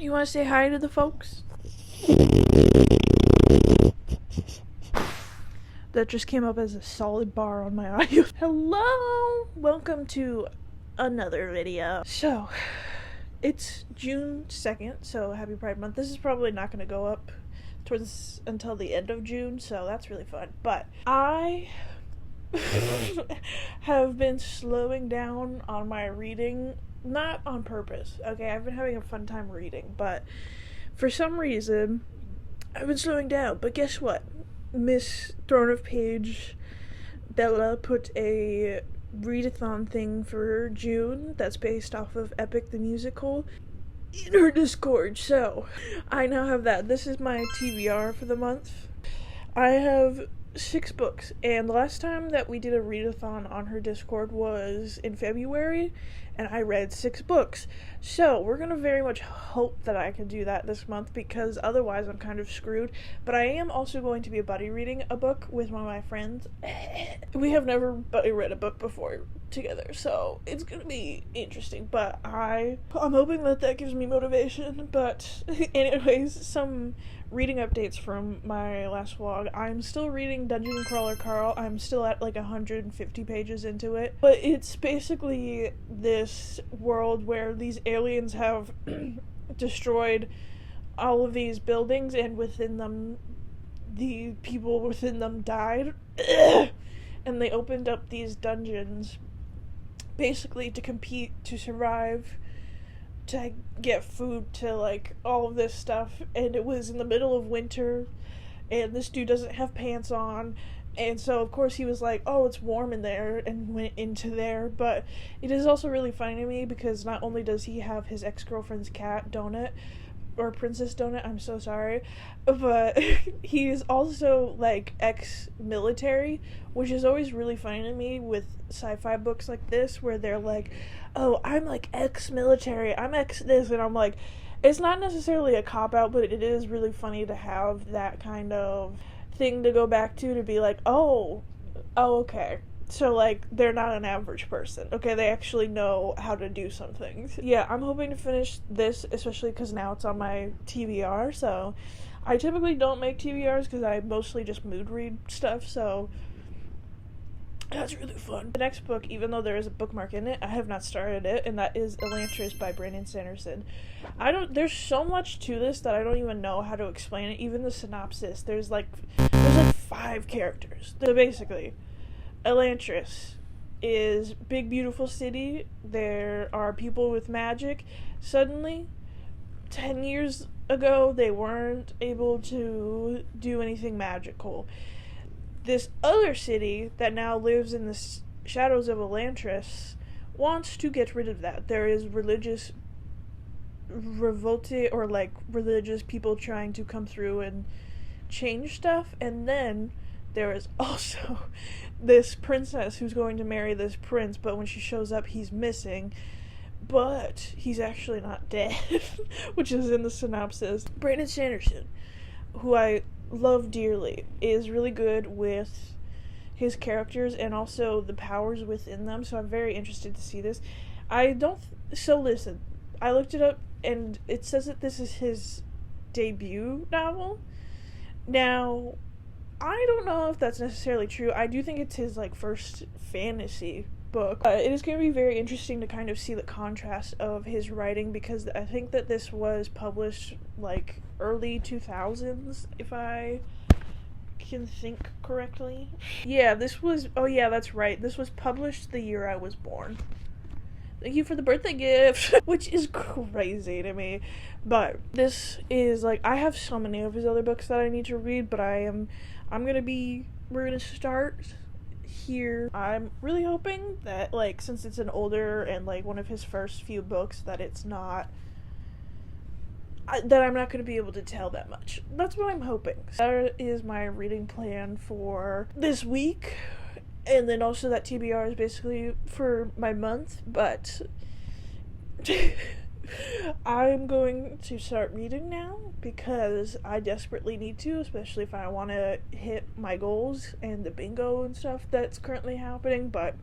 You want to say hi to the folks? That just came up as a solid bar on my audio. Hello! Welcome to another video. So, it's June 2nd, so happy Pride Month. This is probably not going to go up until the end of June, so that's really fun. But I have been slowing down on my reading, not on purpose, okay? I've been having a fun time reading, but for some reason, I've been slowing down. But guess what? Miss Throne of Page Bella put a readathon thing for June that's based off of Epic the Musical in her Discord, so I now have that. This is my TBR for the month. I have 6 books, and the last time that we did a readathon on her Discord was in February, and I read 6 books. So we're gonna very much hope that I can do that this month, because otherwise I'm kind of screwed. But I am also going to be buddy reading a book with one of my friends. We have never buddy read a book before together, so it's gonna be interesting. But I'm hoping that gives me motivation. But anyways, some reading updates from my last vlog. I'm still reading Dungeon Crawler Carl. I'm still at like 150 pages into it. But it's basically this world where these aliens have destroyed all of these buildings, and within them, the people within them died. And they opened up these dungeons basically to compete, to survive, to get food, to like all of this stuff. And it was in the middle of winter, and this dude doesn't have pants on, and so of course he was like, oh, it's warm in there, and went into there. But it is also really funny to me because not only does he have his ex-girlfriend's cat Donut, or Princess Donut, I'm so sorry, but he's also like ex-military, which is always really funny to me with sci-fi books like this, where they're like, oh, I'm like ex-military, I'm ex this, and I'm like, it's not necessarily a cop-out, but it is really funny to have that kind of thing to go back to be like, oh, okay. So, like, they're not an average person, okay? They actually know how to do some things. Yeah, I'm hoping to finish this, especially because now it's on my TBR, so I typically don't make TBRs because I mostly just mood read stuff, so that's really fun. The next book, even though there is a bookmark in it, I have not started it, and that is Elantris by Sanderson. There's so much to this that I don't even know how to explain it. Even the synopsis, there's like 5 characters. So basically, Elantris is big, beautiful city. There are people with magic. Suddenly, 10 years ago, they weren't able to do anything magical. This other city that now lives in the shadows of Elantris wants to get rid of that. There is religious revolte, or like religious people trying to come through and change stuff. And then there is also this princess who's going to marry this prince, but when she shows up, he's missing. But he's actually not dead, which is in the synopsis. Sanderson, who I love dearly, is really good with his characters and also the powers within them, so I'm very interested to see this. So listen, I looked it up, and it says that this is his debut novel. Now, I don't know if that's necessarily true. I do think it's his like first fantasy book. It is going to be very interesting to kind of see the contrast of his writing, because I think that this was published like early 2000s, if I can think correctly. Yeah, that's right. This was published the year I was born. Thank you for the birthday gift, which is crazy to me. But this is like, I have so many of his other books that I need to read, but we're gonna start here. I'm really hoping that, like, since it's an older and like one of his first few books, that it's not that I'm not going to be able to tell that much. That's what I'm hoping. That is my reading plan for this week, and then also that TBR is basically for my month. But I'm going to start reading now because I desperately need to, especially if I want to hit my goals and the bingo and stuff that's currently happening. But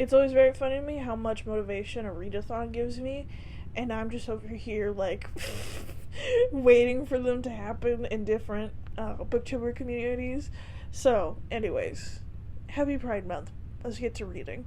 it's always very funny to me how much motivation a readathon gives me, and I'm just over here, like, waiting for them to happen in different booktuber communities. So, anyways, happy Pride Month. Let's get to reading.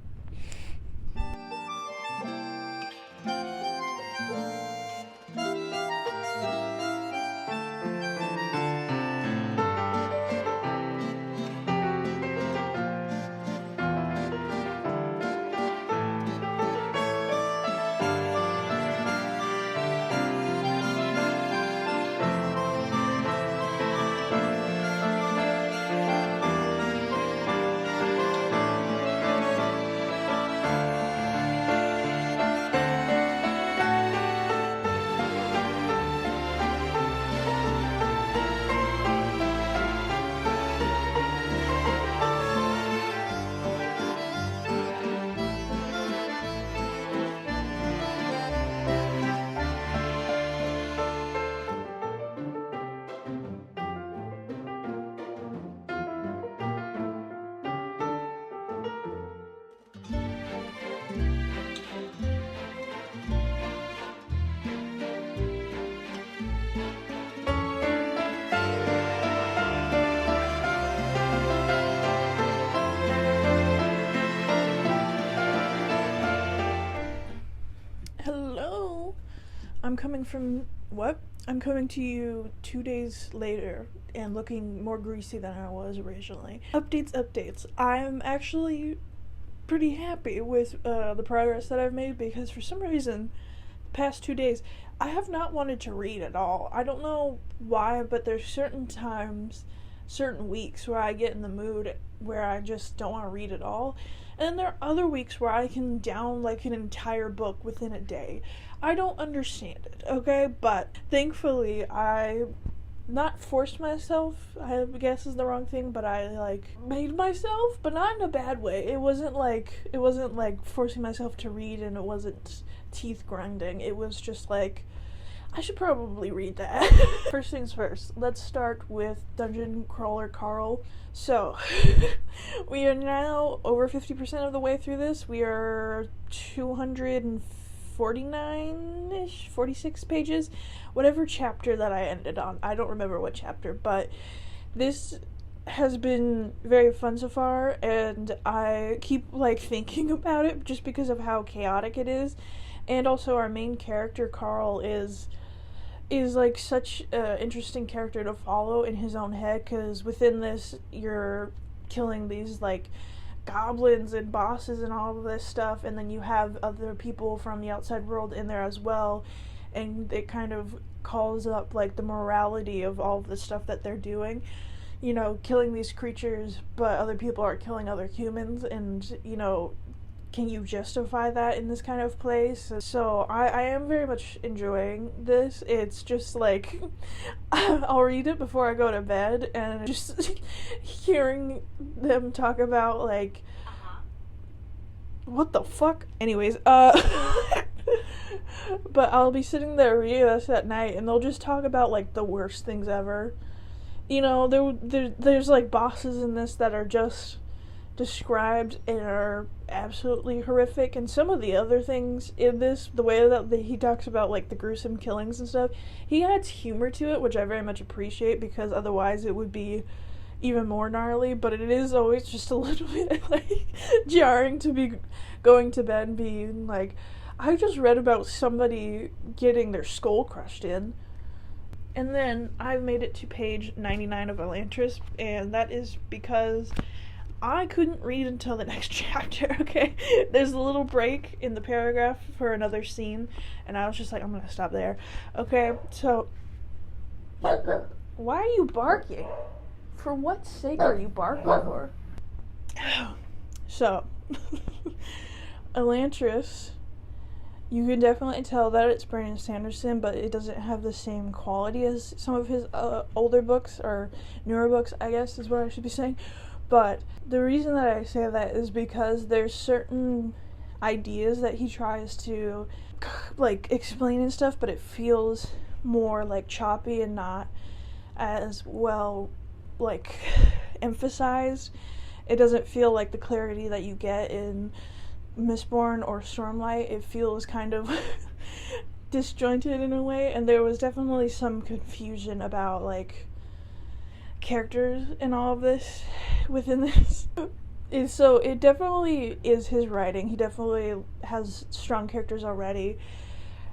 Hello. I'm coming to you 2 days later and looking more greasy than I was originally. Updates. I'm actually pretty happy with the progress that I've made, because for some reason, the past 2 days, I have not wanted to read at all. I don't know why, but there's certain weeks where I get in the mood where I just don't want to read at all. And then there are other weeks where I can down like an entire book within a day. I don't understand it, okay? But thankfully, I not forced myself, I guess is the wrong thing, but I like made myself, but not in a bad way. It wasn't like forcing myself to read, and it wasn't teeth grinding. It was just like, I should probably read that. First things first, let's start with Dungeon Crawler Carl. So, we are now over 50% of the way through this. We are 249-ish, 46 pages, whatever chapter that I ended on. I don't remember what chapter, but this has been very fun so far, and I keep like thinking about it just because of how chaotic it is. And also our main character, Carl, is like such an interesting character to follow in his own head, because within this you're killing these like goblins and bosses and all of this stuff, and then you have other people from the outside world in there as well, and it kind of calls up like the morality of all of the stuff that they're doing, you know, killing these creatures, but other people are killing other humans, and you know, can you justify that in this kind of place? So I am very much enjoying this. It's just like, I'll read it before I go to bed, and just hearing them talk about like, what the fuck? Anyways, but I'll be sitting there reading this at night, and they'll just talk about like the worst things ever. You know, there's like bosses in this that are just described and are absolutely horrific, and some of the other things in this, the way that he talks about like the gruesome killings and stuff, he adds humor to it, which I very much appreciate, because otherwise it would be even more gnarly. But it is always just a little bit like jarring to be going to bed and being like, I just read about somebody getting their skull crushed in. And then I've made it to page 99 of Elantris, and that is because I couldn't read until the next chapter, okay? There's a little break in the paragraph for another scene, and I was just like, I'm gonna stop there. Okay, so, why are you barking? For what sake are you barking for? So, Elantris, you can definitely tell that it's Brandon Sanderson, but it doesn't have the same quality as some of his older books, or newer books, I guess is what I should be saying. But the reason that I say that is because there's certain ideas that he tries to like explain and stuff, but it feels more like choppy and not as well like emphasized. It doesn't feel like the clarity that you get in Mistborn or Stormlight. It feels kind of disjointed in a way, and there was definitely some confusion about like characters and all of this within this. So it definitely is his writing. He definitely has strong characters already,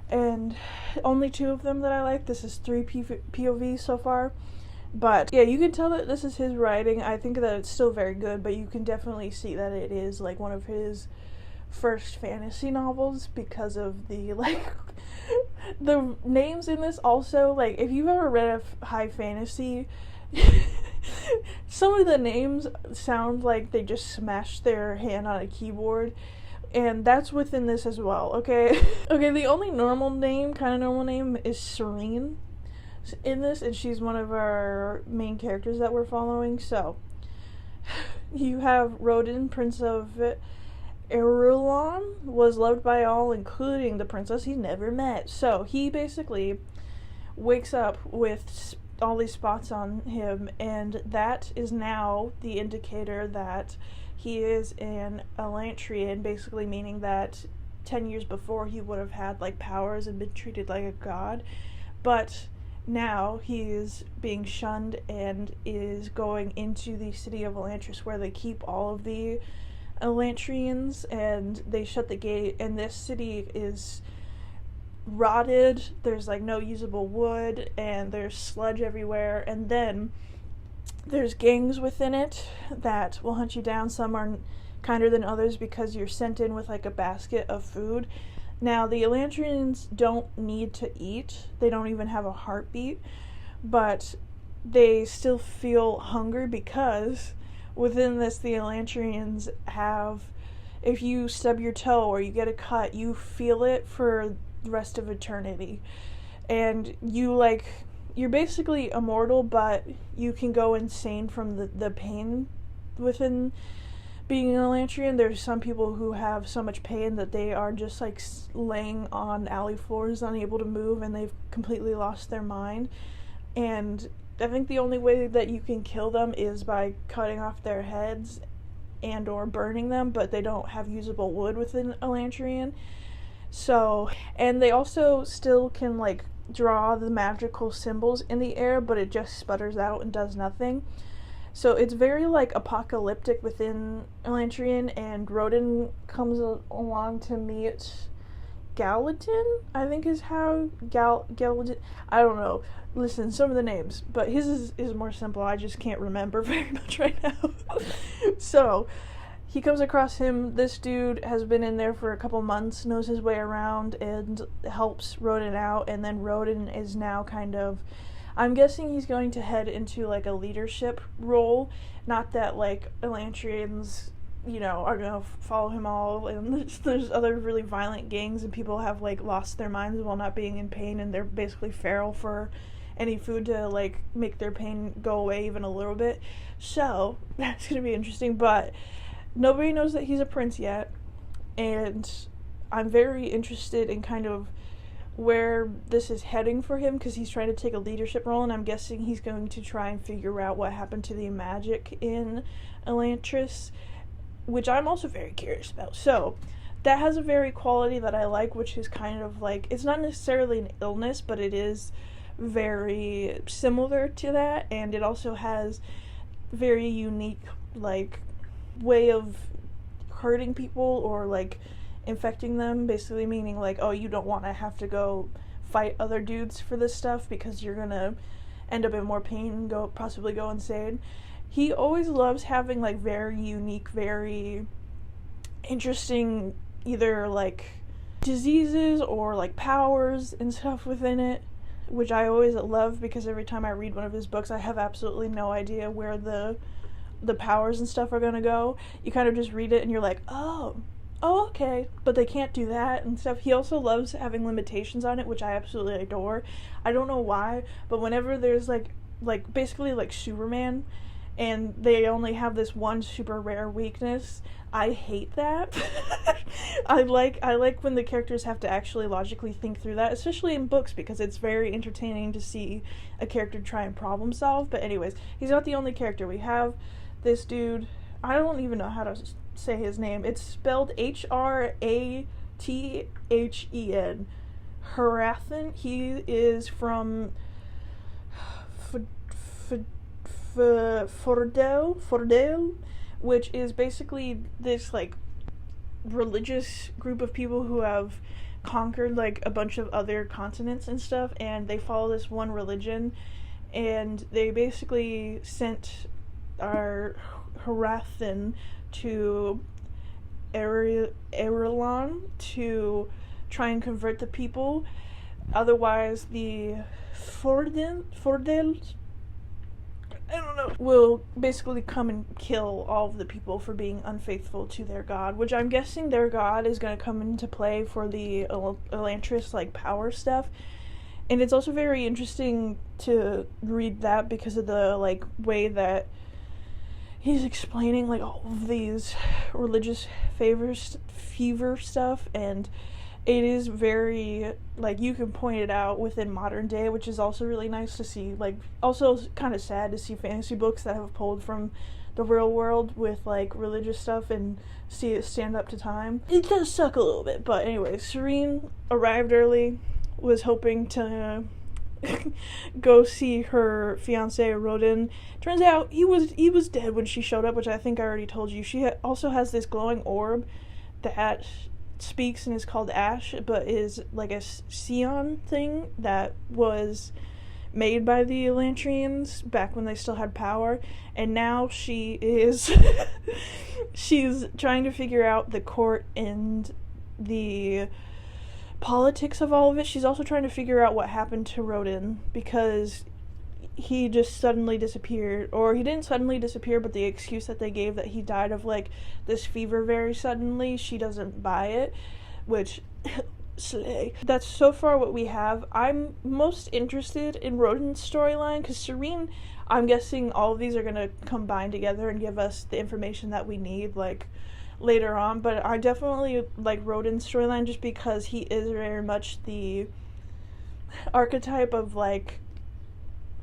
and only 2 of them that I like. This is 3 POVs so far, but yeah, you can tell that this is his writing. I think that it's still very good, but you can definitely see that it is like one of his first fantasy novels because of the like the names in this. Also, like, if you've ever read a high fantasy, some of the names sound like they just smashed their hand on a keyboard, and that's within this as well. Okay. The only kind of normal name is Serene in this, and she's one of our main characters that we're following. So you have Raybourn, Prince of Erulon, was loved by all, including the princess he's never met. So he basically wakes up with all these spots on him, and that is now the indicator that he is an Elantrian, basically meaning that 10 years before he would have had like powers and been treated like a god, but now he is being shunned and is going into the city of Elantris, where they keep all of the Elantrians, and they shut the gate, and this city is rotted. There's like no usable wood, and there's sludge everywhere, and then there's gangs within it that will hunt you down. Some are kinder than others because you're sent in with like a basket of food. Now, the Elantrians don't need to eat. They don't even have a heartbeat, but they still feel hunger because within this, the Elantrians have, if you stub your toe or you get a cut, you feel it for the rest of eternity. And you're basically immortal, but you can go insane from the pain within being an Elantrian. There's some people who have so much pain that they are just like laying on alley floors, unable to move, and they've completely lost their mind. And I think the only way that you can kill them is by cutting off their heads and or burning them, but they don't have usable wood within Elantrian. So, and they also still can like draw the magical symbols in the air, but it just sputters out and does nothing. So it's very like apocalyptic within Elantrian, and Raybourn comes along to meet Gallatin, I think is how Gallatin, I don't know. Listen, some of the names, but his is more simple. I just can't remember very much right now. So he comes across him. This dude has been in there for a couple months, knows his way around, and helps Raybourn out. And then Raybourn is now kind of, I'm guessing he's going to head into like a leadership role. Not that like Elantrians, are gonna follow him all, and there's other really violent gangs, and people have like lost their minds while not being in pain, and they're basically feral for any food to like make their pain go away even a little bit. So that's gonna be interesting, but nobody knows that he's a prince yet, and I'm very interested in kind of where this is heading for him, because he's trying to take a leadership role, and I'm guessing he's going to try and figure out what happened to the magic in Elantris, which I'm also very curious about. So that has a very quality that I like, which is kind of like, it's not necessarily an illness, but it is very similar to that, and it also has very unique like way of hurting people or like infecting them, basically meaning like, oh, you don't want to have to go fight other dudes for this stuff because you're gonna end up in more pain and possibly go insane. He always loves having like very unique, very interesting either like diseases or like powers and stuff within it, which I always love, because every time I read one of his books I have absolutely no idea where the powers and stuff are gonna go. You kind of just read it and you're like, oh okay, but they can't do that and stuff. He also loves having limitations on it, which I absolutely adore. I don't know why, but whenever there's like basically like Superman and they only have this one super rare weakness, I hate that. I like when the characters have to actually logically think through that, especially in books, because it's very entertaining to see a character try and problem solve. But anyways, he's not the only character. We have this dude, I don't even know how to say his name. It's spelled Hrathen, Readathon. He is from Fordale, which is basically this like religious group of people who have conquered like a bunch of other continents and stuff, and they follow this one religion, and they basically sent our Readathon to Ireland to try and convert the people. Otherwise, the Fordales, I don't know, will basically come and kill all of the people for being unfaithful to their god, which I'm guessing their god is going to come into play for the Elantris, like, power stuff. And it's also very interesting to read that because of the, like, way that he's explaining, like, all of these religious fever stuff, and it is very, like, you can point it out within modern day, which is also really nice to see. Like, also kind of sad to see fantasy books that have pulled from the real world with, like, religious stuff and see it stand up to time. It does suck a little bit, but anyway, Serene arrived early, was hoping to go see her fiance Rodin. Turns out he was dead when she showed up, which I think I already told you. She also has this glowing orb that speaks and is called Ash, but is like a Sion thing that was made by the Elantrians back when they still had power, and now she is she's trying to figure out the court and the politics of all of it. She's also trying to figure out what happened to Rodin, because he just suddenly disappeared, or he didn't suddenly disappear, but the excuse that they gave that he died of like this fever very suddenly, she doesn't buy it, which slay. That's so far what we have. I'm most interested in Rodin's storyline because Serene, I'm guessing all of these are going to combine together and give us the information that we need like later on, but I definitely like Rodin's storyline just because he is very much the archetype of like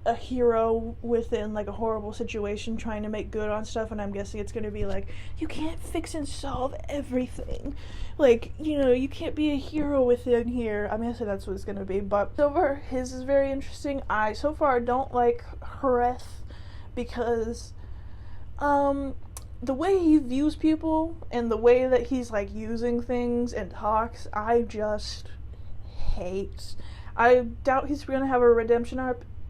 a hero within like a horrible situation trying to make good on stuff, and I'm guessing it's going to be like, you can't fix and solve everything, like, you know, you can't be a hero within here. I'm guessing that's what it's going to be. But so far his is very interesting. I so far don't like Readathon because the way he views people and the way that he's like using things and talks, I just hate. I doubt he's going to have a redemption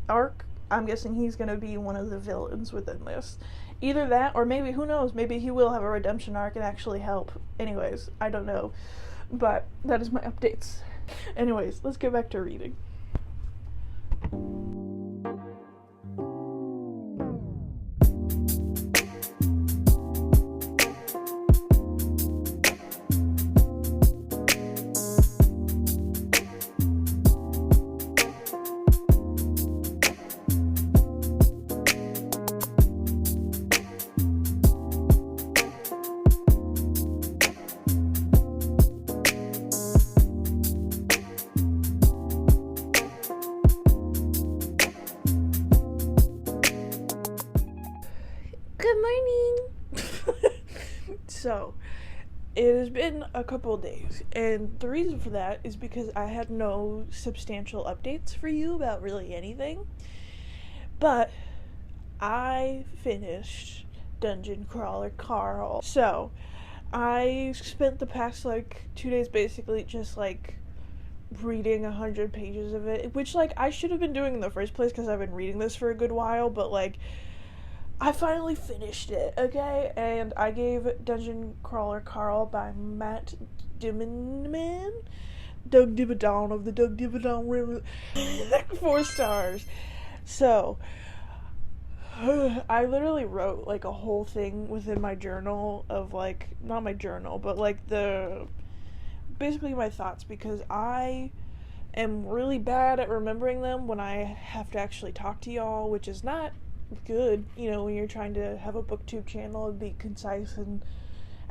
arc. I'm guessing he's going to be one of the villains within this. Either that, or maybe, who knows, maybe he will have a redemption arc and actually help. Anyways, I don't know. But that is my updates. Anyways, let's get back to reading. Good morning! So, it has been a couple of days, and the reason for that is because I had no substantial updates for you about really anything, but I finished Dungeon Crawler Carl. So, I spent the past, 2 days basically just, reading 100 pages of it, which, I should have been doing in the first place because I've been reading this for a good while, but, I finally finished it, okay? And I gave Dungeon Crawler Carl by Matt Dinniman, Doug Dibbadon of the Doug Dibbadon River, 4 stars. So, I literally wrote, a whole thing within my journal of, not my journal, but, basically my thoughts, because I am really bad at remembering them when I have to actually talk to y'all, which is not good, when you're trying to have a booktube channel and be concise and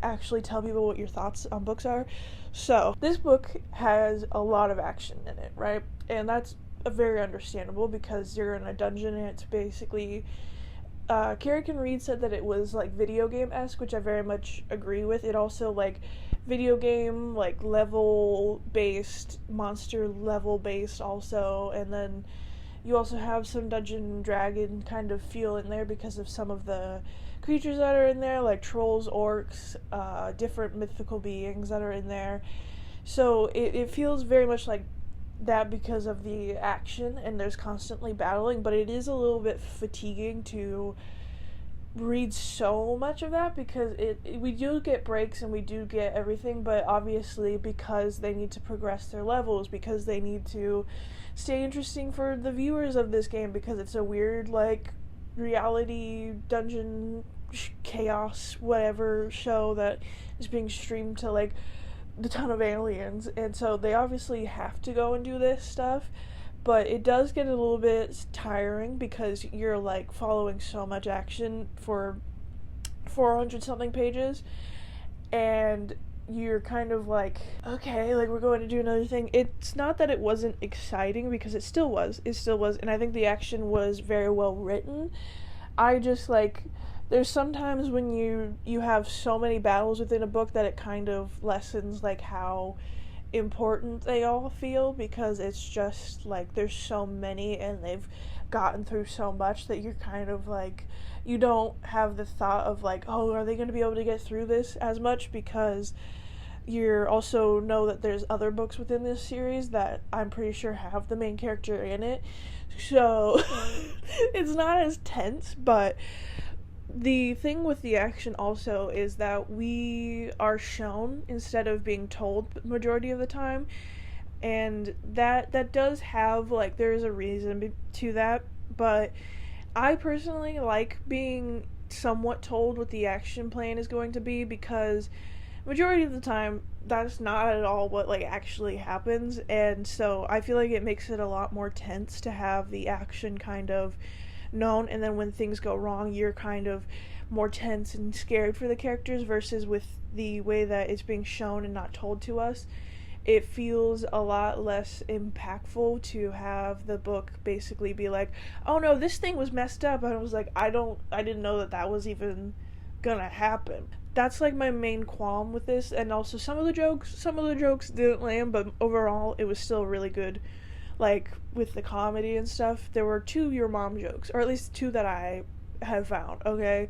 actually tell people what your thoughts on books are. So, this book has a lot of action in it, right? And that's very understandable because you're in a dungeon and it's basically, Carrick and Reed said that it was, video game-esque, which I very much agree with. It also, video game, like level based, monster level based also, and then you also have some Dungeon and Dragon kind of feel in there because of some of the creatures that are in there, like trolls, orcs, different mythical beings that are in there. So it feels very much like that because of the action, and there's constantly battling, but it is a little bit fatiguing to read so much of that because we do get breaks and we do get everything, but obviously because they need to progress their levels, because they need to stay interesting for the viewers of this game, because it's a weird like reality dungeon chaos whatever show that is being streamed to like a ton of aliens, and so they obviously have to go and do this stuff. But it does get a little bit tiring because you're like following so much action for 400 something pages, and you're kind of like, okay, like we're going to do another thing. It's not that it wasn't exciting, because it still was, and I think the action was very well written. I just like, there's sometimes when you have so many battles within a book that it kind of lessens like how important they all feel, because it's just like there's so many and they've gotten through so much that you're kind of like, you don't have the thought of like, oh, are they going to be able to get through this as much, because you also know that there's other books within this series that I'm pretty sure have the main character in it, so it's not as tense. But the thing with the action also is that we are shown instead of being told the majority of the time, and that does have like, there's a reason to that, but I personally like being somewhat told what the action plan is going to be, because majority of the time that's not at all what like actually happens, and so I feel like it makes it a lot more tense to have the action kind of known, and then when things go wrong you're kind of more tense and scared for the characters, versus with the way that it's being shown and not told to us, it feels a lot less impactful to have the book basically be like, oh no, this thing was messed up, and I was like, I didn't know that was even gonna happen. That's like my main qualm with this, and also some of the jokes didn't land, but overall it was still really good. Like with the comedy and stuff, there were 2 your mom jokes, or at least 2 that I have found, okay?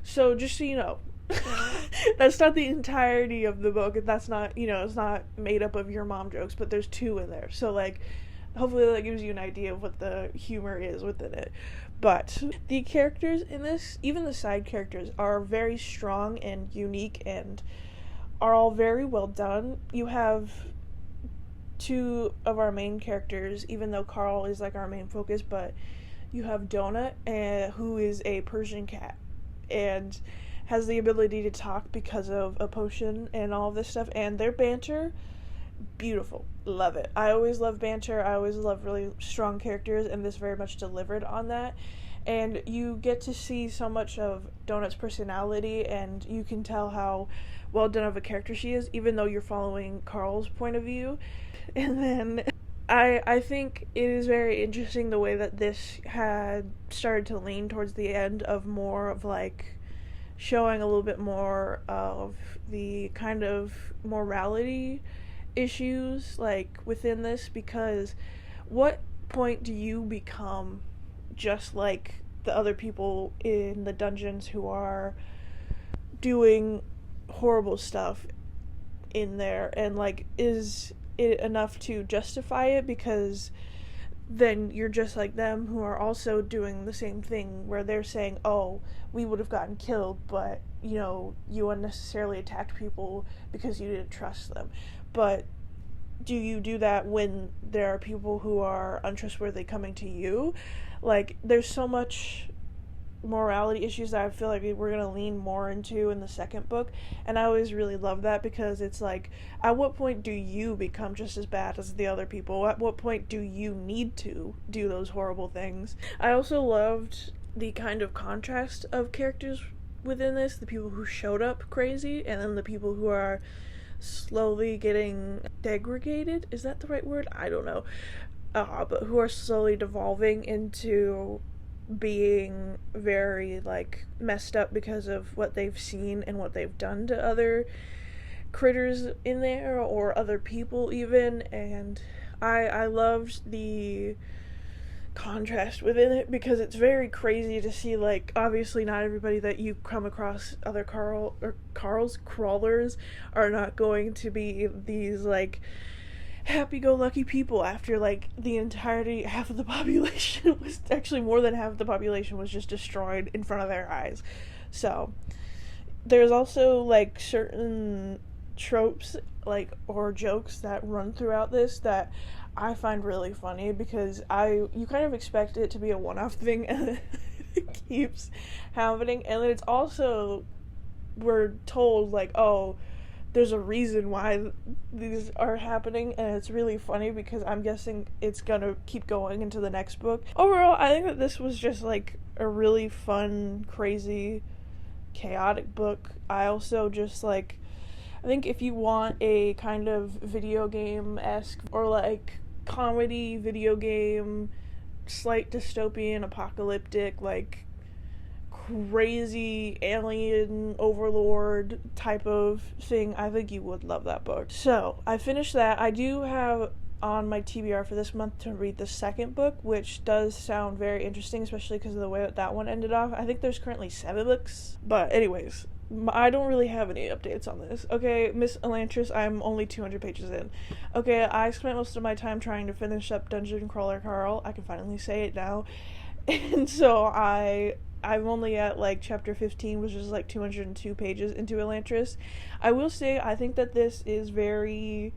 So just so you know, that's not the entirety of the book, and that's not, it's not made up of your mom jokes, but there's 2 in there, so like hopefully that gives you an idea of what the humor is within it. But the characters in this, even the side characters, are very strong and unique and are all very well done. You have 2 of our main characters, even though Carl is like our main focus, but you have Donut, who is a Persian cat and has the ability to talk because of a potion and all of this stuff, and their banter, beautiful, love it. I always love banter, I always love really strong characters, and this very much delivered on that. And you get to see so much of Donut's personality, and you can tell how well done of a character she is, even though you're following Carl's point of view. And then I think it is very interesting the way that this had started to lean towards the end of more of like showing a little bit more of the kind of morality issues like within this, because what point do you become just like the other people in the dungeons who are doing horrible stuff in there, and like, is it enough to justify it? Because then you're just like them, who are also doing the same thing, where they're saying, oh, we would have gotten killed, but you unnecessarily attacked people because you didn't trust them. But do you do that when there are people who are untrustworthy coming to you? Like, there's so much morality issues that I feel like we're going to lean more into in the second book, and I always really love that, because it's like, at what point do you become just as bad as the other people? At what point do you need to do those horrible things? I also loved the kind of contrast of characters within this, the people who showed up crazy, and then the people who are slowly getting degraded, is that the right word? I don't know, but who are slowly devolving into being very like messed up because of what they've seen and what they've done to other critters in there or other people even, and I loved the contrast within it because it's very crazy to see, like, obviously not everybody that you come across other Carl's crawlers are not going to be these like happy-go-lucky people after like the entirety, half of the population was actually more than half of the population was just destroyed in front of their eyes. So there's also like certain tropes like or jokes that run throughout this that I find really funny because you kind of expect it to be a one-off thing and it keeps happening, and then it's also, we're told like, oh, there's a reason why these are happening, and it's really funny because I'm guessing it's gonna keep going into the next book. Overall, I think that this was just like a really fun, crazy, chaotic book. I also just like, I think if you want a kind of video game-esque or like comedy video game, slight dystopian, apocalyptic, like crazy alien overlord type of thing, I think you would love that book. So I finished that. I do have on my TBR for this month to read the second book, which does sound very interesting, especially because of the way that one ended off. I think there's currently 7 books, but anyways, I don't really have any updates on this. Okay, Miss Elantris, I'm only 200 pages in. Okay, I spent most of my time trying to finish up Dungeon Crawler Carl. I can finally say it now. And so I'm only at like chapter 15, which is like 202 pages into Elantris. I will say I think that this is very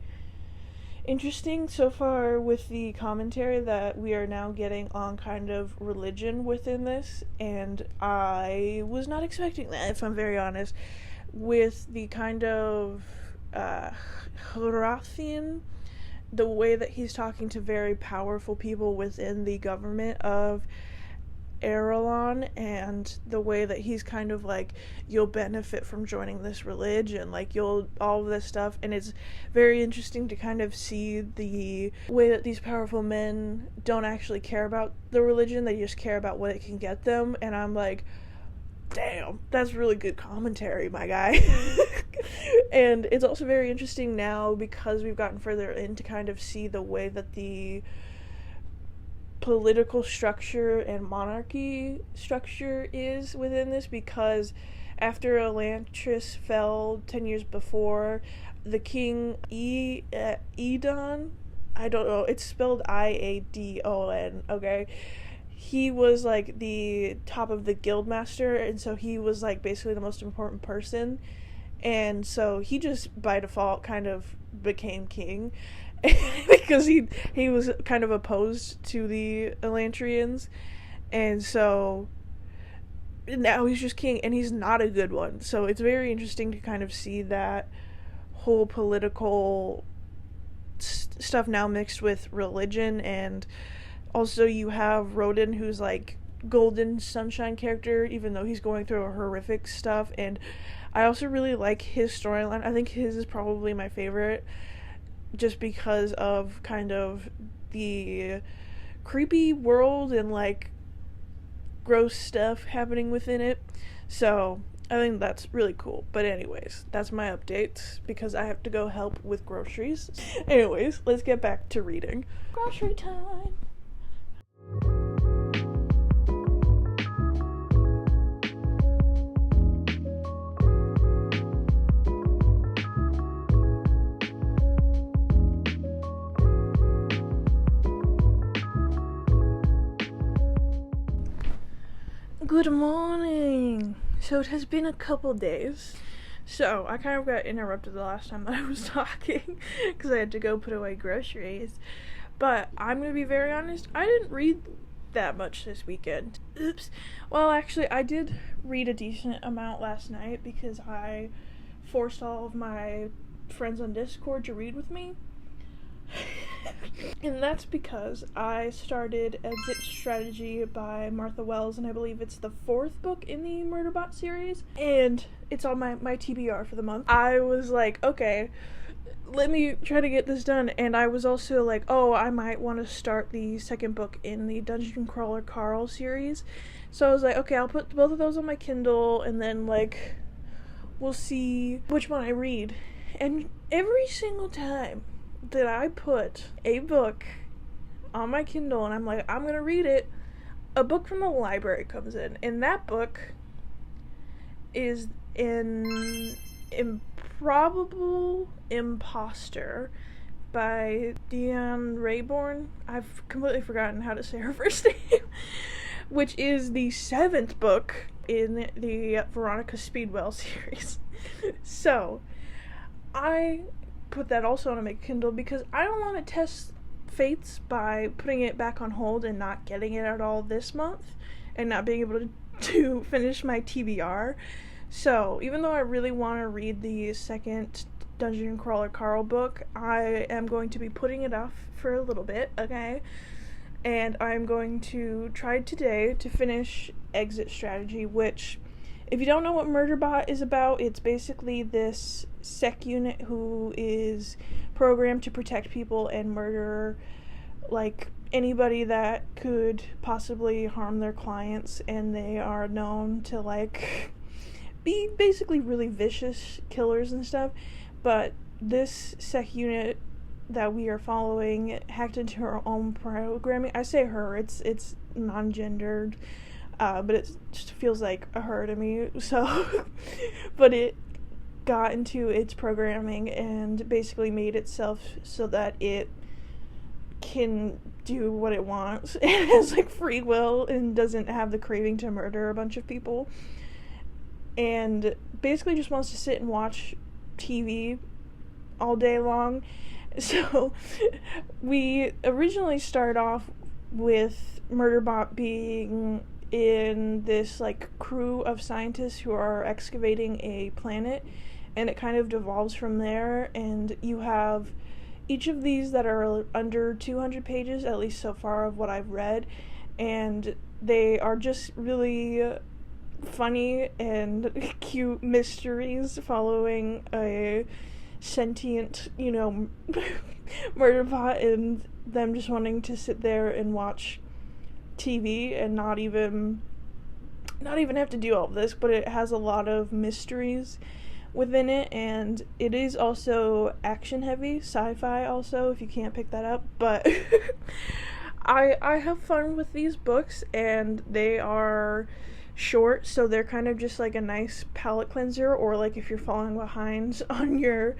interesting so far with the commentary that we are now getting on kind of religion within this, and I was not expecting that, if I'm very honest, with the kind of Readathon, the way that he's talking to very powerful people within the government of Erelon, and the way that he's kind of like, you'll benefit from joining this religion, like you'll all of this stuff, and it's very interesting to kind of see the way that these powerful men don't actually care about the religion, they just care about what it can get them, and I'm like, damn, that's really good commentary, my guy. And it's also very interesting now because we've gotten further in to kind of see the way that the political structure and monarchy structure is within this, because after Elantris fell 10 years before, the king Readathon, I don't know, it's spelled Iadon, okay? He was like the top of the guildmaster, and so he was like basically the most important person, and so he just by default kind of became king. Because he was kind of opposed to the Elantrians, and so now he's just king, and he's not a good one. So it's very interesting to kind of see that whole political stuff now mixed with religion, and also you have Rodin, who's like golden sunshine character, even though he's going through a horrific stuff, and I also really like his storyline. I think his is probably my favorite, just because of kind of the creepy world and like gross stuff happening within it. So I think that's really cool. But anyways, that's my updates because I have to go help with groceries. Anyways, let's get back to reading. Grocery time. Good morning. So it has been a couple days. So I kind of got interrupted the last time that I was talking because I had to go put away groceries. But I'm going to be very honest, I didn't read that much this weekend. Oops. Well, actually, I did read a decent amount last night because I forced all of my friends on Discord to read with me. And that's because I started Exit Strategy by Martha Wells, and I believe it's the 4th book in the Murderbot series, and it's on my TBR for the month. I was like, okay, let me try to get this done, and I was also like, oh, I might want to start the 2nd book in the Dungeon Crawler Carl series, so I was like, okay, I'll put both of those on my Kindle, and then, like, we'll see which one I read. And every single time that I put a book on my Kindle and I'm like, I'm gonna read it, a book from the library comes in, and that book is in Improbable Imposter by Deanna Raybourn. I've completely forgotten how to say her first name. Which is the 7th book in the Veronica Speedwell series. So, I put that also on my Kindle because I don't want to test fates by putting it back on hold and not getting it at all this month and not being able to finish my TBR. So, even though I really want to read the second Dungeon Crawler Carl book, I am going to be putting it off for a little bit, okay? And I'm going to try today to finish Exit Strategy, which, if you don't know what Murderbot is about, it's basically this sec unit who is programmed to protect people and murder, like, anybody that could possibly harm their clients, and they are known to, like, be basically really vicious killers and stuff. But this sec unit that we are following hacked into her own programming. I say her, it's non-gendered, but it just feels like a her to me. So, but it got into its programming and basically made itself so that it can do what it wants. It has like free will and doesn't have the craving to murder a bunch of people. And basically just wants to sit and watch TV all day long. So, we originally start off with Murderbot being in this, like, crew of scientists who are excavating a planet, and it kind of devolves from there, and you have each of these that are under 200 pages, at least so far of what I've read, and they are just really funny and cute mysteries following a sentient, Murderbot, and them just wanting to sit there and watch TV and not even have to do all of this. But it has a lot of mysteries within it, and it is also action heavy, sci-fi also, if you can't pick that up. But I have fun with these books, and they are short, so they're kind of just like a nice palate cleanser, or like if you're falling behind on your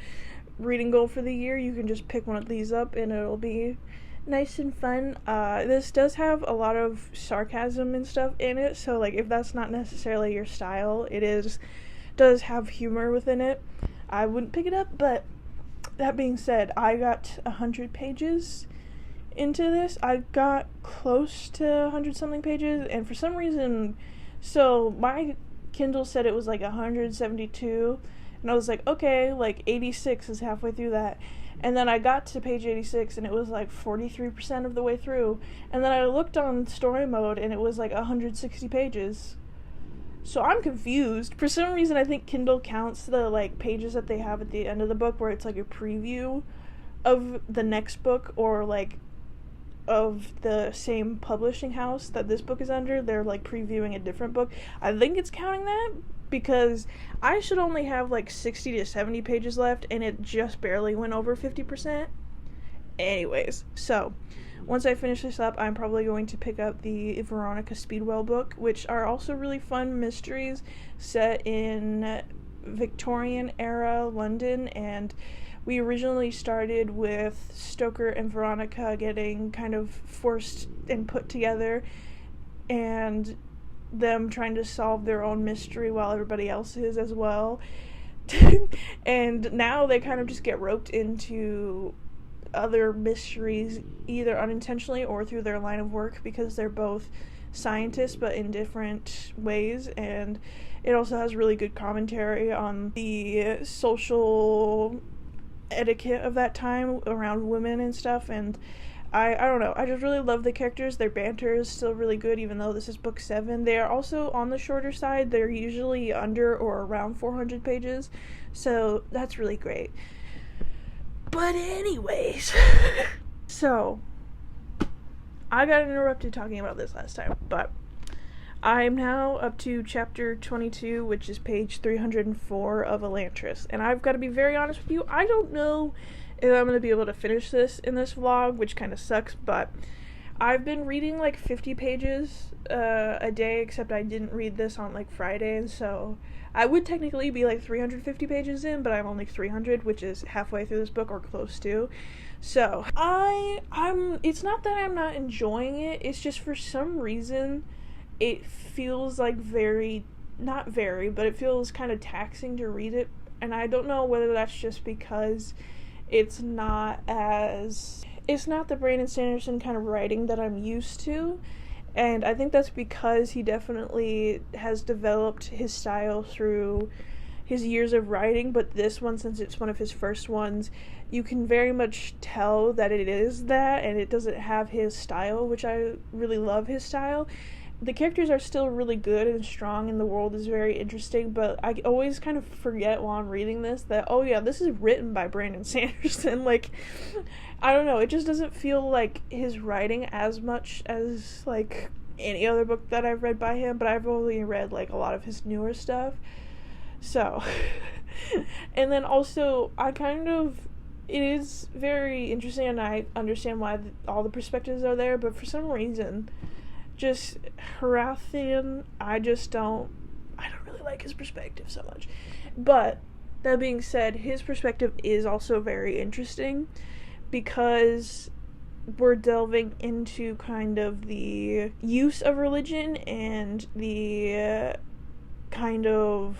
reading goal for the year, you can just pick one of these up and it'll be nice and fun. This does have a lot of sarcasm and stuff in it, so like if that's not necessarily your style, does have humor within it. I wouldn't pick it up, but that being said, I got 100 pages into this. I got close to 100 something pages, and for some reason, so my Kindle said it was like 172, and I was like, okay, like 86 is halfway through that. And then I got to page 86 and it was like 43% of the way through. And then I looked on story mode and it was like 160 pages. So I'm confused. For some reason I think Kindle counts the like pages that they have at the end of the book where it's like a preview of the next book, or like of the same publishing house that this book is under. They're like previewing a different book. I think it's counting that, because I should only have like 60 to 70 pages left and it just barely went over 50%. Anyways, so once I finish this up, I'm probably going to pick up the Veronica Speedwell book, which are also really fun mysteries set in Victorian era London. And we originally started with Stoker and Veronica getting kind of forced and put together, and them trying to solve their own mystery while everybody else is as well. And now they kind of just get roped into other mysteries, either unintentionally or through their line of work, because they're both scientists but in different ways. And it also has really good commentary on the social etiquette of that time around women and stuff. And I don't know, I just really love the characters. Their banter is still really good, even though this is book 7. They are also on the shorter side. They're usually under or around 400 pages, so that's really great. But anyways, so I got interrupted talking about this last time, but I'm now up to chapter 22, which is page 304 of Elantris. And I've got to be very honest with you, I don't know if I'm going to be able to finish this in this vlog, which kind of sucks, but I've been reading like 50 pages a day, except I didn't read this on like Friday, and so I would technically be like 350 pages in, but I'm only 300, which is halfway through this book or close to. So I'm it's not that I'm not enjoying it, it's just for some reason it feels like not very, but it feels kind of taxing to read it, and I don't know whether that's just because it's not the Brandon Sanderson kind of writing that I'm used to, and I think that's because he definitely has developed his style through his years of writing, but this one, since it's one of his first ones, you can very much tell that it is that, and it doesn't have his style, which I really love his style. The characters are still really good and strong, and the world is very interesting, but I always kind of forget while I'm reading this that, oh yeah, this is written by Brandon Sanderson. Like, I don't know, it just doesn't feel like his writing as much as, like, any other book that I've read by him, but I've only read, like, a lot of his newer stuff. So, and then also, it is very interesting, and I understand why all the perspectives are there, but for some reason, just Readathon, I don't really like his perspective so much. But that being said, his perspective is also very interesting because we're delving into kind of the use of religion and the kind of,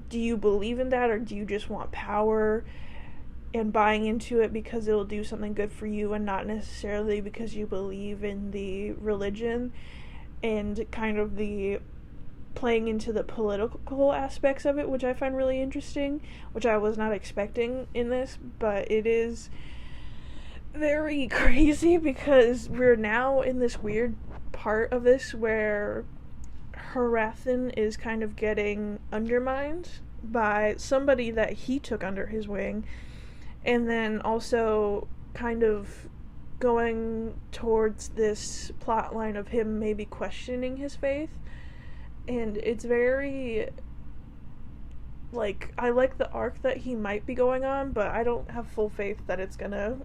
do you believe in that or do you just want power, and buying into it because it'll do something good for you and not necessarily because you believe in the religion, and kind of the playing into the political aspects of it, which I find really interesting, which I was not expecting in this, but it is very crazy because we're now in this weird part of this where Readathon is kind of getting undermined by somebody that he took under his wing, and then also kind of going towards this plot line of him maybe questioning his faith. And it's very, like, I like the arc that he might be going on, but I don't have full faith that it's gonna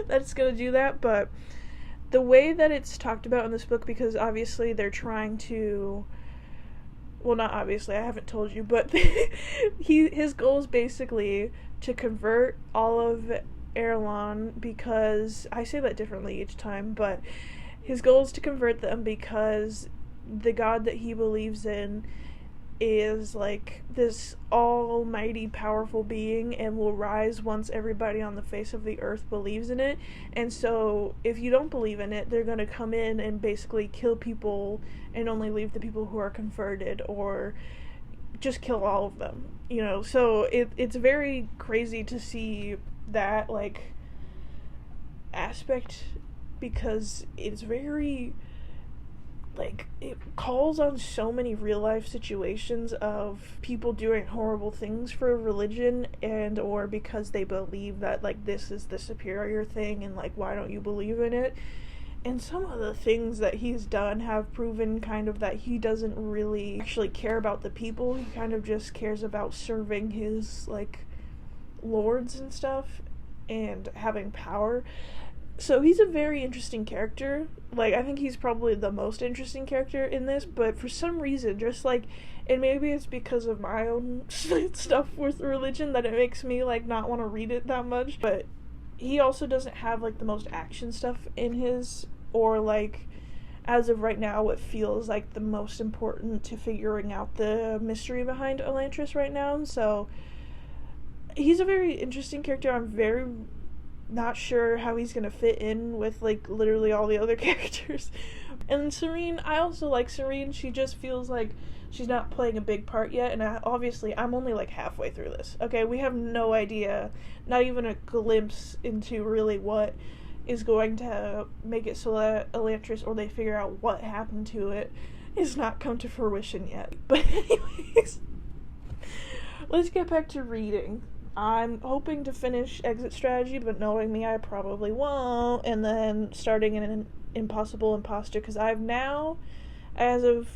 that it's gonna do that. But the way that it's talked about in this book, because obviously they're trying to, well, not obviously, I haven't told you, but his goal is basically to convert all of Erelon, because I say that differently each time, but his goal is to convert them because the god that he believes in is like this almighty powerful being and will rise once everybody on the face of the earth believes in it. And so if you don't believe in it, they're going to come in and basically kill people and only leave the people who are converted, or just kill all of them, you know. So it's very crazy to see that, like, aspect, because it's very, like, it calls on so many real life situations of people doing horrible things for religion, and or because they believe that, like, this is the superior thing and, like, why don't you believe in it. And some of the things that he's done have proven kind of that he doesn't really actually care about the people. He kind of just cares about serving his, like, lords and stuff and having power. So he's a very interesting character. Like, I think he's probably the most interesting character in this, but for some reason, just like, and maybe it's because of my own stuff with religion that it makes me, like, not want to read it that much, but he also doesn't have, like, the most action stuff in his, or, like, as of right now, what feels like the most important to figuring out the mystery behind Elantris right now. So he's a very interesting character. I'm very not sure how he's gonna fit in with, like, literally all the other characters. And Serene, I also like Serene. She just feels like she's not playing a big part yet, and obviously I'm only, like, halfway through this. Okay, we have no idea, not even a glimpse into really what is going to make it so that Elantris, or they figure out what happened to it, is not come to fruition yet. But anyways, let's get back to reading. I'm hoping to finish Exit Strategy, but knowing me, I probably won't, and then starting in an Imposter, because I've now as of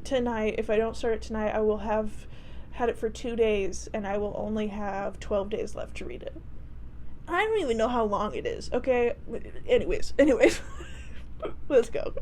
tonight, if I don't start it tonight, I will have had it for 2 days, and I will only have 12 days left to read it. I don't even know how long it is, okay? Anyways. Let's go.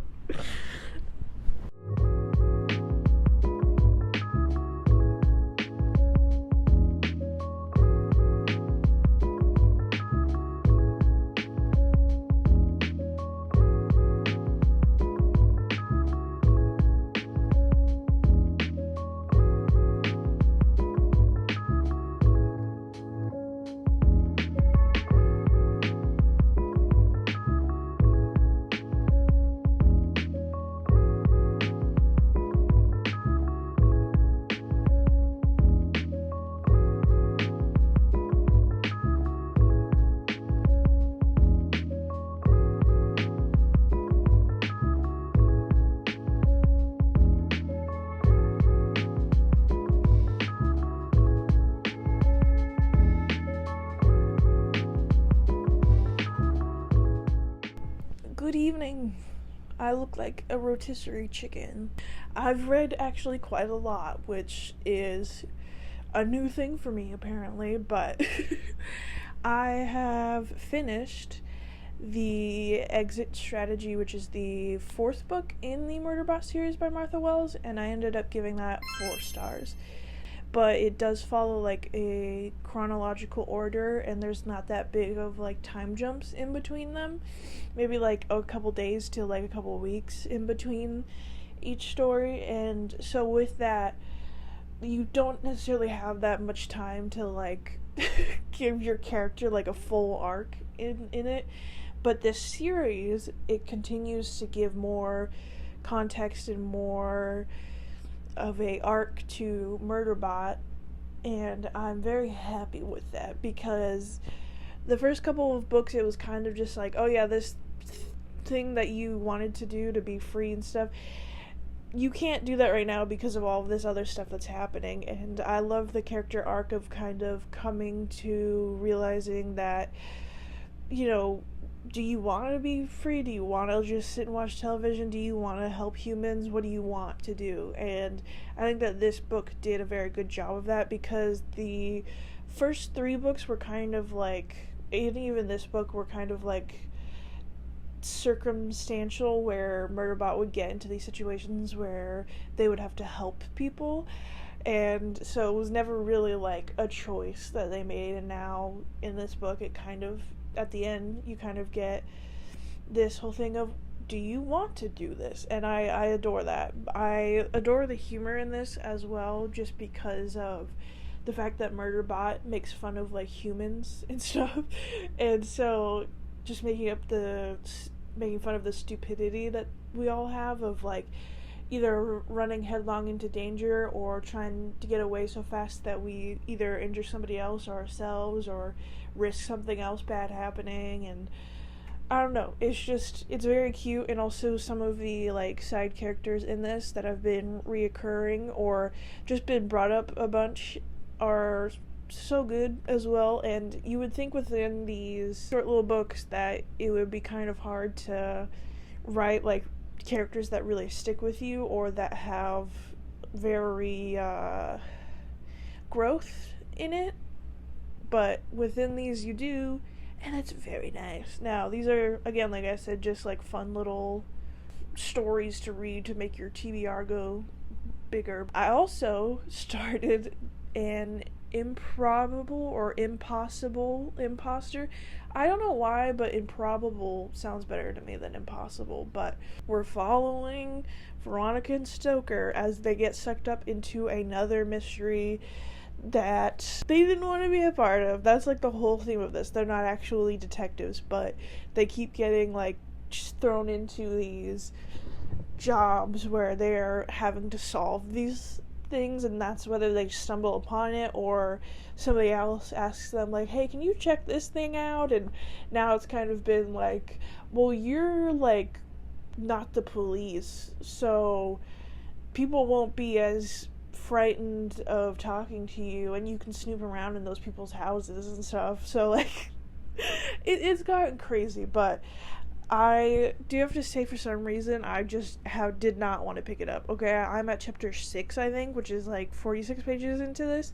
Good evening. I look like a rotisserie chicken. I've read actually quite a lot, which is a new thing for me apparently, but I have finished the Exit Strategy, which is the 4th book in the Murderbot series by Martha Wells, and I ended up giving that 4 stars. But it does follow like a chronological order, and there's not that big of like time jumps in between them. Maybe like a couple days to like a couple weeks in between each story, and so with that, you don't necessarily have that much time to like give your character like a full arc in it. But this series, it continues to give more context and more of a arc to Murderbot, and I'm very happy with that, because the first couple of books it was kind of just like, oh yeah, this thing that you wanted to do to be free and stuff, you can't do that right now because of all of this other stuff that's happening. And I love the character arc of kind of coming to realizing that, you know, do you want to be free? Do you want to just sit and watch television? Do you want to help humans? What do you want to do? And I think that this book did a very good job of that, because the first 3 books were kind of like, and even this book were kind of like circumstantial, where Murderbot would get into these situations where they would have to help people, and so it was never really like a choice that they made. And now in this book, it kind of, at the end, you kind of get this whole thing of, do you want to do this? And I adore that. I adore the humor in this as well, just because of the fact that Murderbot makes fun of like humans and stuff, and so just making fun of the stupidity that we all have of like either running headlong into danger or trying to get away so fast that we either injure somebody else or ourselves or risk something else bad happening. And I don't know, it's very cute. And also some of the like side characters in this that have been reoccurring or just been brought up a bunch are so good as well. And you would think within these short little books that it would be kind of hard to write like characters that really stick with you or that have very growth in it, but within these you do, and it's very nice. Now these are, again, like I said, just like fun little stories to read to make your TBR go bigger. I also started an improbable or impossible imposter. I don't know why, but improbable sounds better to me than impossible. But we're following Veronica and Stoker as they get sucked up into another mystery that they didn't want to be a part of. That's like the whole theme of this. They're not actually detectives, but they keep getting like just thrown into these jobs where they're having to solve these things, and that's whether they stumble upon it or somebody else asks them like, hey, can you check this thing out? And now it's kind of been like, well, you're like not the police, so people won't be as frightened of talking to you, and you can snoop around in those people's houses and stuff. So like it's gotten crazy, but I do have to say, for some reason, I just did not want to pick it up. Okay, I'm at chapter 6, I think, which is like 46 pages into this.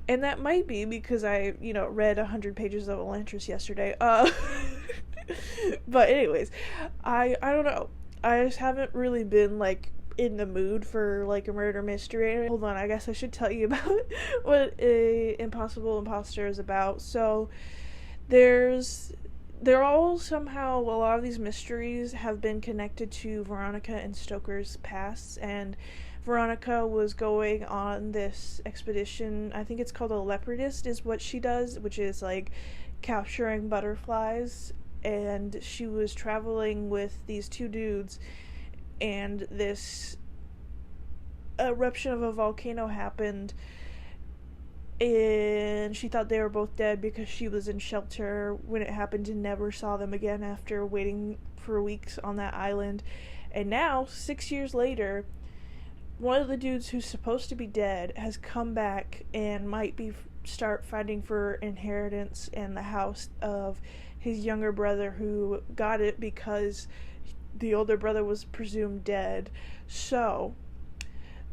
And that might be because I, read 100 pages of Elantris yesterday. But anyways, I don't know. I just haven't really been, like, in the mood for, like, a murder mystery. Hold on, I guess I should tell you about what a Imposter is about. So, they're all somehow, a lot of these mysteries have been connected to Veronica and Stoker's pasts, and Veronica was going on this expedition. I think it's called a leopardist is what she does, which is like capturing butterflies, and she was traveling with these two dudes, and this eruption of a volcano happened, and she thought they were both dead because she was in shelter when it happened and never saw them again after waiting for weeks on that island. And now, 6 years later, one of the dudes who's supposed to be dead has come back and might start fighting for inheritance in the house of his younger brother, who got it because the older brother was presumed dead. So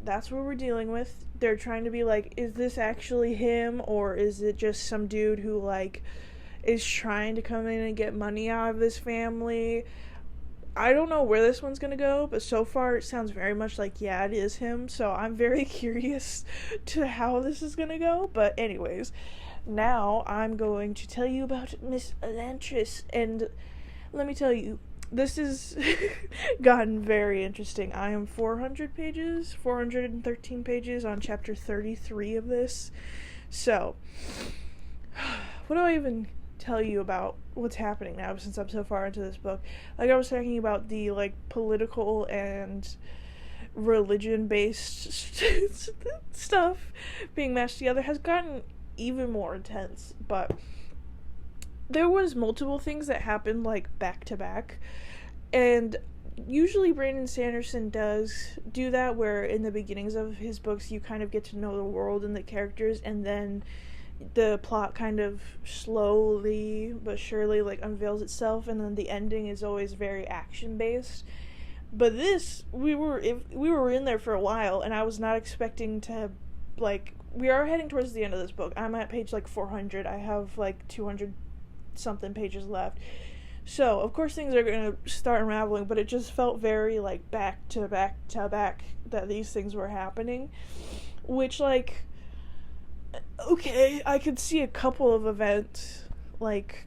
that's what we're dealing with. They're trying to be like, is this actually him, or is it just some dude who, like, is trying to come in and get money out of this family? I don't know where this one's gonna go, but so far it sounds very much like, yeah, it is him, so I'm very curious to how this is gonna go. But anyways, now I'm going to tell you about Miss Elantris, and let me tell you, this has gotten very interesting. I am 413 pages on chapter 33 of this. So, what do I even tell you about what's happening now since I'm so far into this book? Like I was talking about the, like, political and religion-based stuff being mashed together has gotten even more intense, but there was multiple things that happened, like, back to back, and usually Brandon Sanderson does do that, where in the beginnings of his books you kind of get to know the world and the characters, and then the plot kind of slowly but surely, like, unveils itself, and then the ending is always very action-based. But this, we were in there for a while, and I was not expecting to, like, we are heading towards the end of this book. I'm at page, like, 400. I have, like, 200 something pages left. So, of course, things are going to start unraveling, but it just felt very, like, back to back to back that these things were happening. Which, like, okay, I could see a couple of events, like,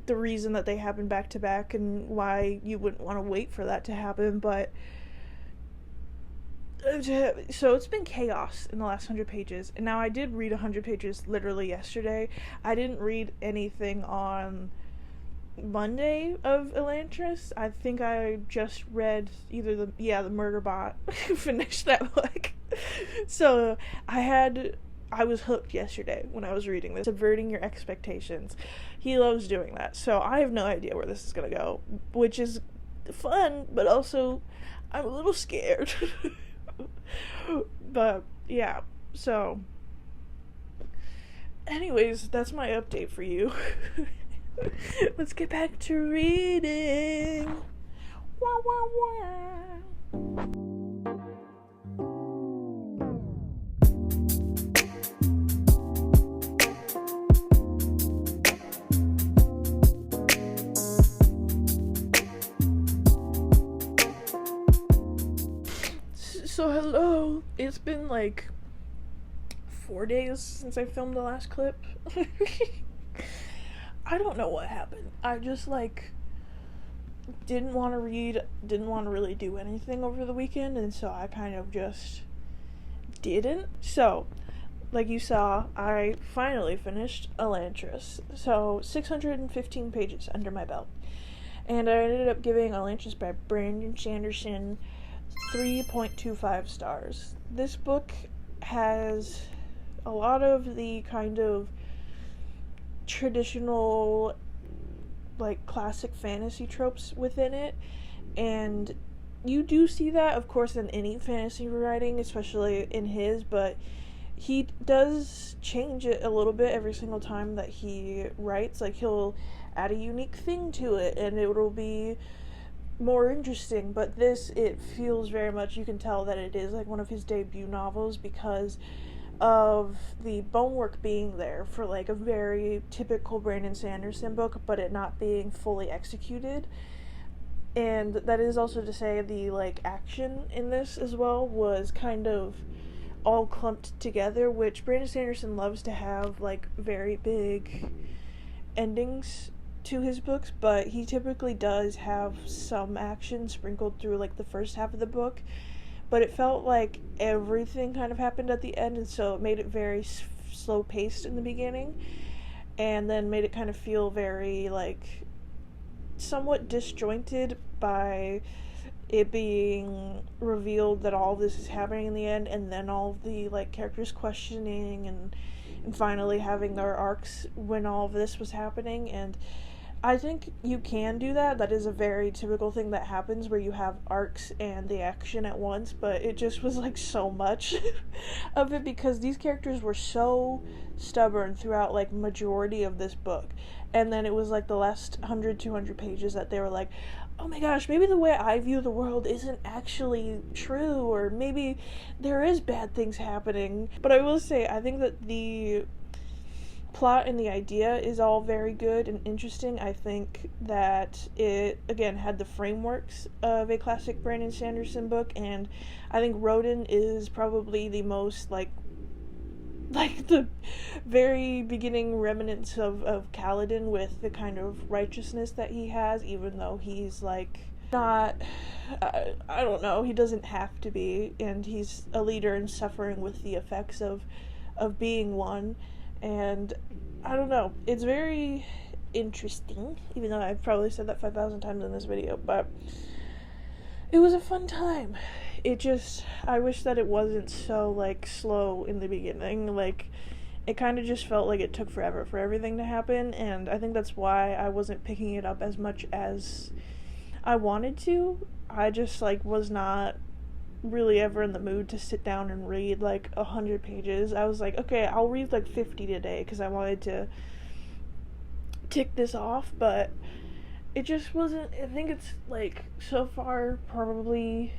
the reason that they happen back to back and why you wouldn't want to wait for that to happen, but so it's been chaos in the last 100 pages, and now I did read 100 pages literally yesterday. I didn't read anything on Monday of Elantris. I think I just read either the Murder Bot finished that book. So I was hooked yesterday when I was reading this. Subverting your expectations. He loves doing that. So I have no idea where this is gonna go, which is fun, but also I'm a little scared. But yeah, so anyways, that's my update for you. Let's get back to reading. Wah, wah, wah. So hello, it's been like 4 days since I filmed the last clip. I don't know what happened. I just, like, didn't want to read, didn't want to really do anything over the weekend, and so I kind of just didn't. So, like you saw, I finally finished Elantris. So, 615 pages under my belt. And I ended up giving Elantris by Brandon Sanderson 3.25 stars. This book has a lot of the kind of traditional, like, classic fantasy tropes within it, and you do see that, of course, in any fantasy writing, especially in his, but he does change it a little bit every single time that he writes. Like, he'll add a unique thing to it, and it will be more interesting. But this, it feels very much, you can tell that it is like one of his debut novels because of the bonework being there for like a very typical Brandon Sanderson book, but it not being fully executed. And that is also to say the like action in this as well was kind of all clumped together, which Brandon Sanderson loves to have like very big endings to his books, but he typically does have some action sprinkled through like the first half of the book, but it felt like everything kind of happened at the end, and so it made it very slow paced in the beginning, and then made it kind of feel very like somewhat disjointed by it being revealed that all this is happening in the end, and then all of the like characters questioning and finally having their arcs when all of this was happening. And I think you can do that. That is a very typical thing that happens where you have arcs and the action at once, but it just was like so much of it because these characters were so stubborn throughout like majority of this book. And then it was like the last 100-200 pages that they were like, oh my gosh, maybe the way I view the world isn't actually true, or maybe there is bad things happening. But I will say, I think that the plot and the idea is all very good and interesting. I think that it, again, had the frameworks of a classic Brandon Sanderson book, and I think Raybourn is probably the most, like the very beginning remnants of Kaladin, with the kind of righteousness that he has, even though he's, like, not, I don't know, he doesn't have to be, and he's a leader and suffering with the effects of being one, and I don't know, it's very interesting, even though I've probably said that 5,000 times in this video, but it was a fun time. It just, I wish that it wasn't so, like, slow in the beginning. Like, it kind of just felt like it took forever for everything to happen, and I think that's why I wasn't picking it up as much as I wanted to. I just, like, was not really ever in the mood to sit down and read, like, 100 pages. I was like, okay, I'll read, like, 50 today, because I wanted to tick this off, but it just wasn't, I think it's, like, so far, probably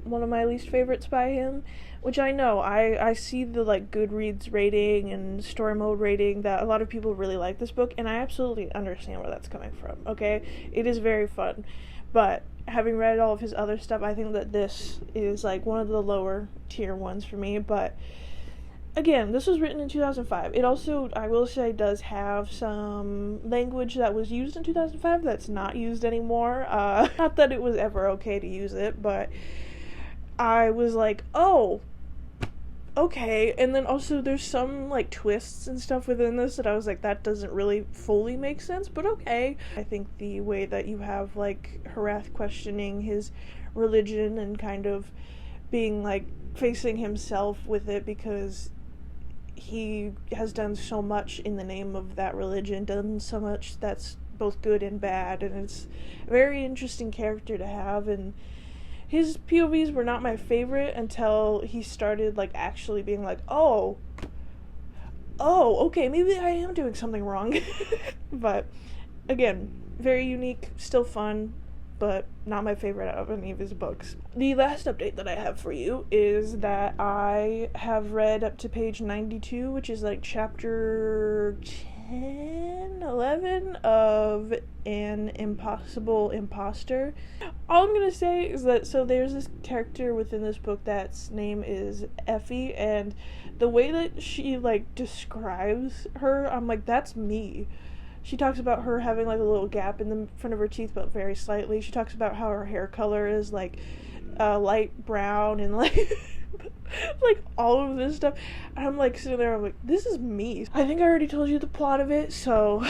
one of my least favorites by him, which I know, I see the, like, Goodreads rating and story mode rating that a lot of people really like this book, and I absolutely understand where that's coming from, okay? It is very fun, but having read all of his other stuff, I think that this is, like, one of the lower tier ones for me, but again, this was written in 2005. It also, I will say, does have some language that was used in 2005 that's not used anymore. Not that it was ever okay to use it, but I was like, oh, okay. And then also there's some, like, twists and stuff within this that I was like, that doesn't really fully make sense, but okay. I think the way that you have, like, Harath questioning his religion and kind of being, like, facing himself with it because he has done so much in the name of that religion, done so much that's both good and bad, and it's a very interesting character to have. And his POVs were not my favorite until he started, like, actually being like, oh, okay, maybe I am doing something wrong. But, again, very unique, still fun, but not my favorite out of any of his books. The last update that I have for you is that I have read up to page 92, which is, like, chapter 11 of An Impossible Imposter. All I'm gonna say is that, so there's this character within this book that's name is Effie, and the way that she, like, describes her, I'm like, that's me. She talks about her having, like, a little gap in the front of her teeth, but very slightly. She talks about how her hair color is, like, light brown and, like, like, all of this stuff. And I'm, like, sitting there, I'm like, this is me. I think I already told you the plot of it, so,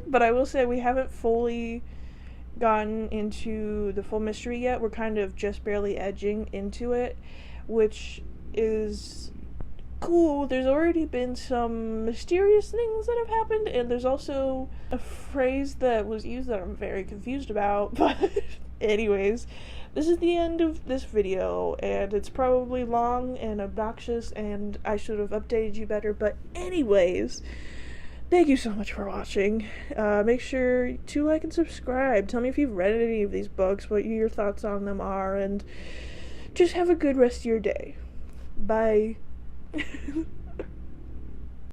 but I will say we haven't fully gotten into the full mystery yet. We're kind of just barely edging into it, which is cool. There's already been some mysterious things that have happened, and there's also a phrase that was used that I'm very confused about, but anyways, this is the end of this video, and it's probably long and obnoxious, and I should have updated you better, but anyways, thank you so much for watching. Make sure to like and subscribe. Tell me if you've read any of these books, what your thoughts on them are, and just have a good rest of your day. Bye.